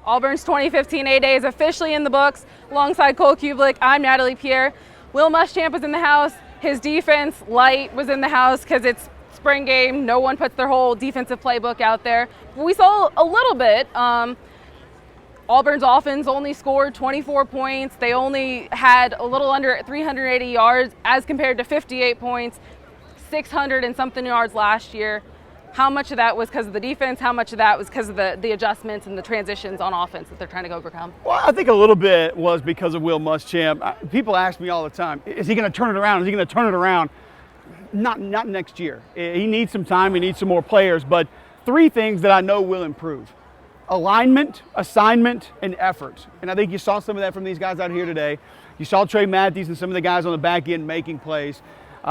Auburn's 2015 A-Day is officially in the books. Alongside Cubelic, I'm Natalie, Pierre. Will Muschamp was in the house. His defense, light, was in the house because it's spring game. No one puts their whole defensive playbook out there. We saw a little bit. Auburn's offense only scored 24 points. They only had a little under 380 yards as compared to 58 points, 600 and something yards last year. How much of that was because of the defense? How much of that was because of the adjustments and the transitions on offense that they're trying to overcome? Well, I think a little bit was because of Will Muschamp. People ask me all the time, is he going to turn it around? Is he going to turn it around? Not next year. He needs some time. He needs some more players. But three things that I know will improve: alignment, assignment, and effort. And I think you saw some of that from these guys out here today. You saw Trey Matthews and some of the guys on the back end making plays.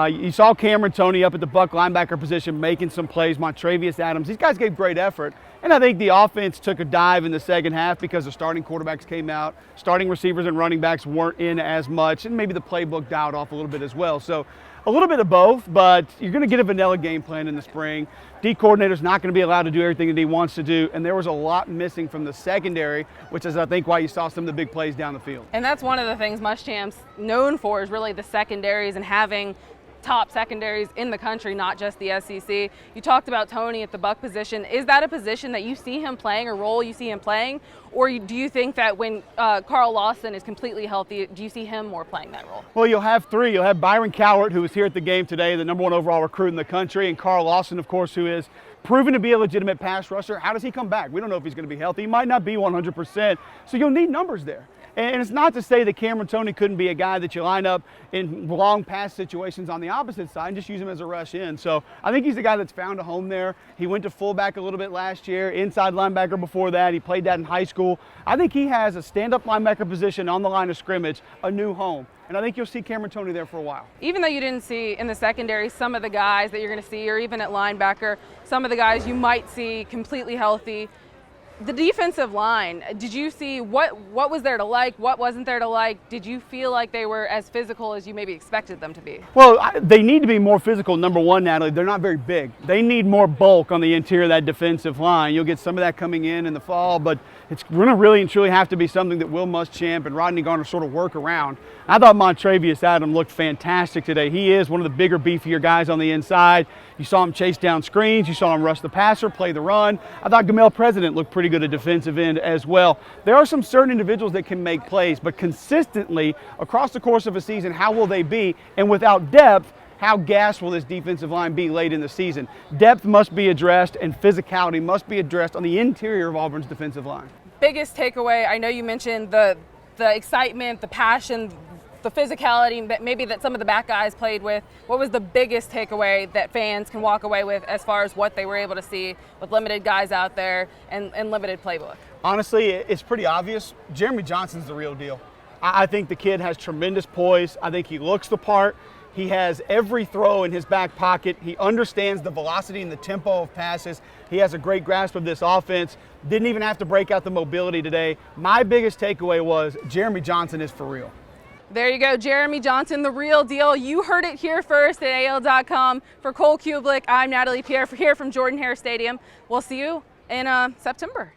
You saw Cameron Toney up at the buck linebacker position making some plays, Montravius Adams. These guys gave great effort. And I think the offense took a dive in the second half because the starting quarterbacks came out. Starting receivers and running backs weren't in as much, and maybe the playbook dialed off a little bit as well. So a little bit of both, but you're going to get a vanilla game plan in the spring. D coordinator's not going to be allowed to do everything that he wants to do, and there was a lot missing from the secondary, which is, I think, why you saw some of the big plays down the field. And that's one of the things Muschamp's known for, is really the secondaries and having top secondaries in the country, not just the SEC. You talked about Toney at the buck position. Is that a position that you see him playing, a role you see him playing? Or do you think that when Carl Lawson is completely healthy, do you see him more playing that role? Well, you'll have three. You'll have Byron Cowart, who was here at the game today, the #1 overall recruit in the country, and Carl Lawson, of course, who is proven to be a legitimate pass rusher. How does he come back? We don't know if he's going to be healthy. He might not be 100%. So you'll need numbers there. And it's not to say that Cameron Toney couldn't be a guy that you line up in long pass situations on the opposite side and just use him as a rush in. So I think he's the guy that's found a home there. He went to fullback a little bit last year, inside linebacker before that. He played that in high school. I think he has a stand-up linebacker position on the line of scrimmage, a new home. And I think you'll see Cameron Toney there for a while. Even though you didn't see in the secondary some of the guys that you're going to see, or even at linebacker, some of the guys you might see completely healthy, the defensive line, did you see what was there to like, what wasn't there to like? Did you feel like they were as physical as you maybe expected them to be? Well, they need to be more physical, number one, Natalie. They're not very big. They need more bulk on the interior of that defensive line. You'll get some of that coming in the fall, but it's going to really and truly have to be something that Will Muschamp and Rodney Garner sort of work around. I thought Montravius Adams looked fantastic today. He is one of the bigger, beefier guys on the inside. You saw him chase down screens. You saw him rush the passer, play the run. I thought Gamel President looked pretty good at defensive end as well. There are some certain individuals that can make plays, but consistently across the course of a season, how will they be? And without depth, how gassed will this defensive line be late in the season? Depth must be addressed, and physicality must be addressed on the interior of Auburn's defensive line. Biggest takeaway, I know you mentioned the excitement, the passion, the physicality, maybe that some of the back guys played with. What was the biggest takeaway that fans can walk away with as far as what they were able to see with limited guys out there and limited playbook? Honestly, it's pretty obvious. Jeremy Johnson's the real deal. I think the kid has tremendous poise. I think he looks the part. He has every throw in his back pocket. He understands the velocity and the tempo of passes. He has a great grasp of this offense. Didn't even have to break out the mobility today. My biggest takeaway was Jeremy Johnson is for real. There you go, Jeremy Johnson, the real deal. You heard it here first at AL.com. For Cubelic, I'm Natalie, Pierre, here from Jordan-Hare Stadium. We'll see you in September.